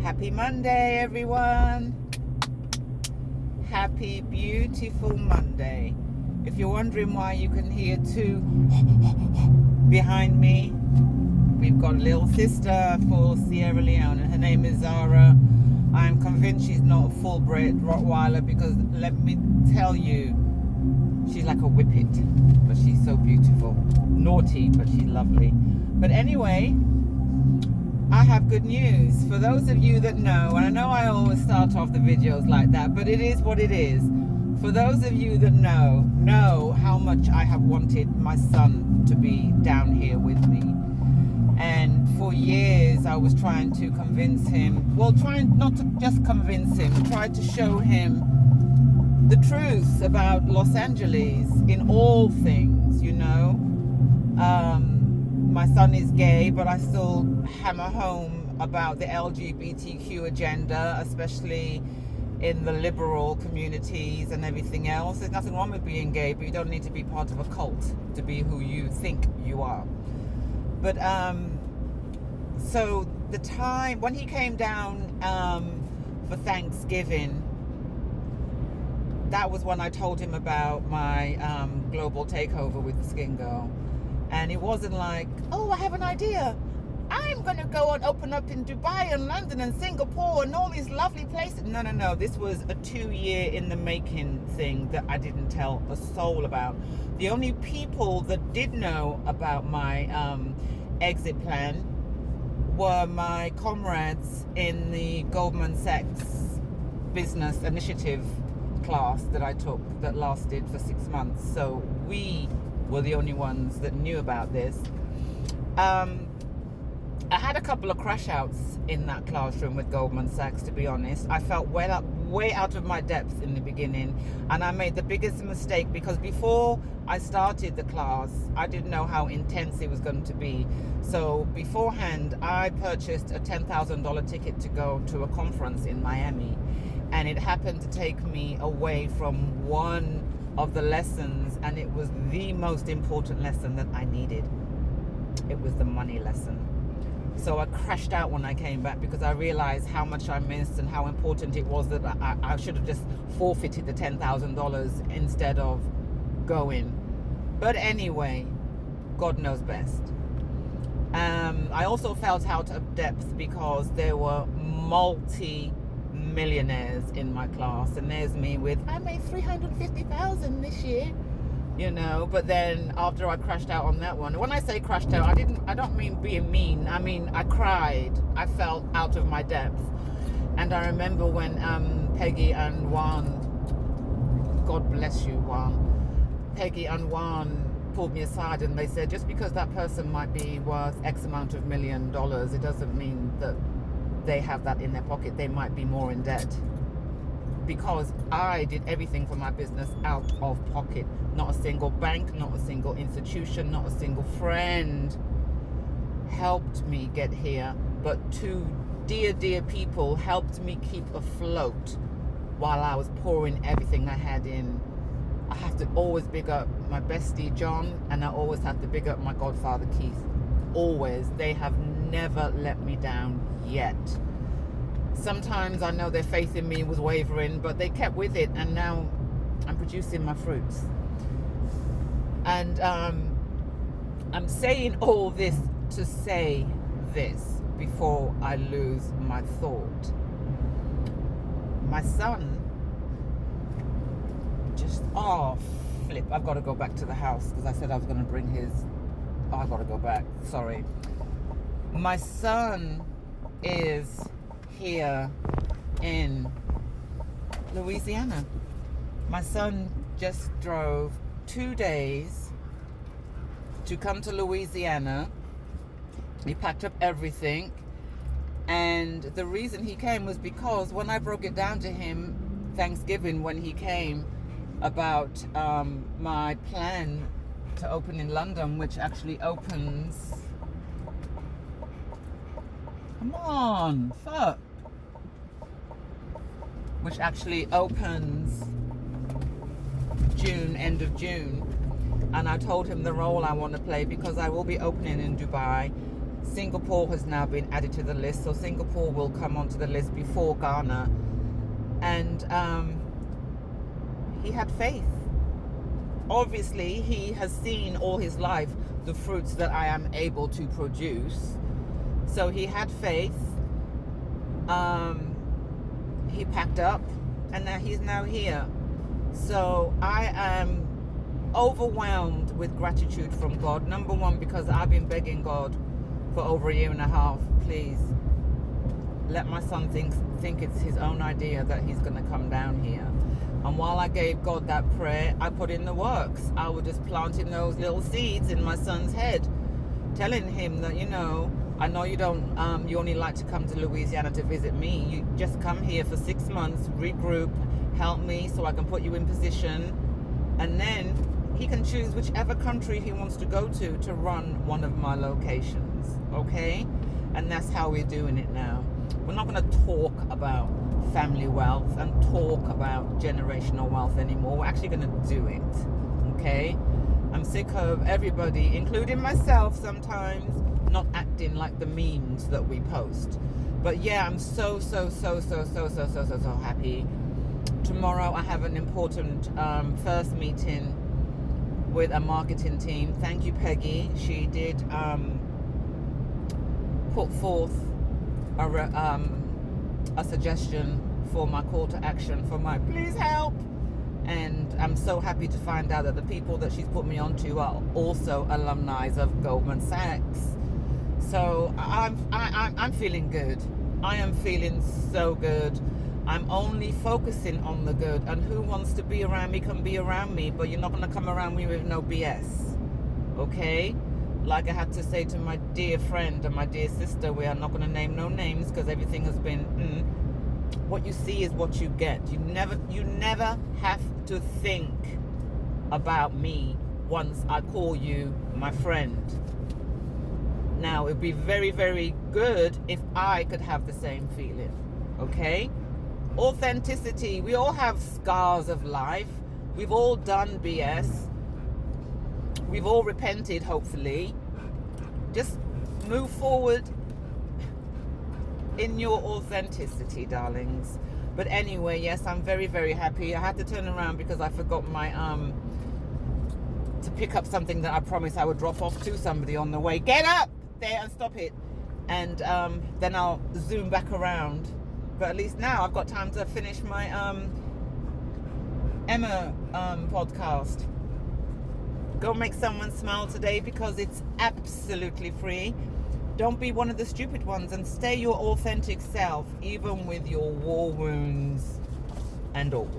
Happy Monday, everyone. Happy, beautiful Monday. If you're wondering why you can hear two behind me, we've got a little sister for Sierra Leone, and her name is Zara. I'm convinced she's not a full-bred Rottweiler because let me tell you, she's like a whippet, but she's so beautiful. Naughty, but she's lovely. But anyway, I have good news. For those of you that know, and I know I always start off the videos like that, but it is what it is. For those of you that know how much I have wanted my son to be down here with me. And for years I was trying to convince him, well, trying not to just convince him, try to show him the truth about Los Angeles in all things, you know. My son is gay, but I still hammer home about the LGBTQ agenda, especially in the liberal communities and everything else. There's nothing wrong with being gay, but you don't need to be part of a cult to be who you think you are. But so the time when he came down for Thanksgiving, that was when I told him about my global takeover with the Skin Girl. And it wasn't like, oh, I have an idea. I'm going to go and open up in Dubai and London and Singapore and all these lovely places. No. This was a 2-year in the making thing that I didn't tell a soul about. The only people that did know about my exit plan were my comrades in the Goldman Sachs business initiative class that I took that lasted for 6 months. So we were the only ones that knew about this. I had a couple of crash outs in that classroom with Goldman Sachs, to be honest. I felt way out of my depth in the beginning, and I made the biggest mistake because before I started the class, I didn't know how intense it was going to be. So beforehand, I purchased a $10,000 ticket to go to a conference in Miami, and it happened to take me away from one of the lessons, and it was the most important lesson that I needed. It was the money lesson. So I crashed out when I came back because I realized how much I missed and how important it was that I should have just forfeited the $10,000 instead of going. But anyway, God knows best. I also felt out of depth because there were multi-millionaires in my class, and there's me with, I made $350,000 this year. You know, but then after I crashed out on that one, when I say crashed out, I don't mean being mean. I mean, I cried. I felt out of my depth. And I remember when Peggy and Juan, God bless you, Juan, Peggy and Juan pulled me aside and they said, just because that person might be worth X amount of $1 million, it doesn't mean that they have that in their pocket. They might be more in debt. Because I did everything for my business out of pocket. Not a single bank, not a single institution, not a single friend helped me get here. But two dear people helped me keep afloat while I was pouring everything I had in. I have to always big up my bestie John, and I always have to big up my godfather Keith. Always. They have never let me down yet. Sometimes I know their faith in me was wavering, but they kept with it, and now I'm producing my fruits. And I'm saying all this to say this before I lose my thought. My son flip. I've got to go back to the house because I said I was going to bring his... Oh, I've got to go back. Sorry. My son is here in Louisiana. My son just drove 2 days to come to Louisiana. He packed up everything, and the reason he came was because when I broke it down to him Thanksgiving when he came about my plan to open in London, which actually opens, come on, fuck, which actually opens June, end of June. And I told him the role I want to play because I will be opening in Dubai. Singapore has now been added to the list, so Singapore will come onto the list before Ghana. And he had faith. Obviously, he has seen all his life the fruits that I am able to produce. So he had faith. He packed up, and now he's now here. So I am overwhelmed with gratitude from God. Number one, because I've been begging God for over a year and a half, please let my son think it's his own idea that he's going to come down here. And while I gave God that prayer, I put in the works. I was just planting those little seeds in my son's head, telling him that, you know, I know you don't, you only like to come to Louisiana to visit me. You just come here for 6 months, regroup, help me so I can put you in position. And then he can choose whichever country he wants to go to run one of my locations. Okay? And that's how we're doing it now. We're not going to talk about family wealth and talk about generational wealth anymore. We're actually going to do it. Okay? I'm sick of everybody, including myself sometimes, not acting like the memes that we post. But yeah, I'm so happy. Tomorrow I have an important first meeting with a marketing team. Thank you, Peggy. She did put forth a suggestion for my call to action for my please help. And I'm so happy to find out that the people that she's put me onto are also alumni of Goldman Sachs. So I'm feeling good. I am feeling so good. I'm only focusing on the good, and who wants to be around me can be around me, but you're not going to come around me with no BS. Okay? Like I had to say to my dear friend and my dear sister, we are not going to name no names because everything has been what you see is what you get. You never have to think about me once I call you my friend. Now, it'd be very, very good if I could have the same feeling. Okay? Authenticity. We all have scars of life. We've all done BS. We've all repented, hopefully. Just move forward in your authenticity, darlings. But anyway, yes, I'm very, very happy. I had to turn around because I forgot my to pick up something that I promised I would drop off to somebody on the way. Get up there and stop it. And then I'll zoom back around. But at least now I've got time to finish my Emma podcast. Go make someone smile today because it's absolutely free. Don't be one of the stupid ones and stay your authentic self, even with your war wounds and all.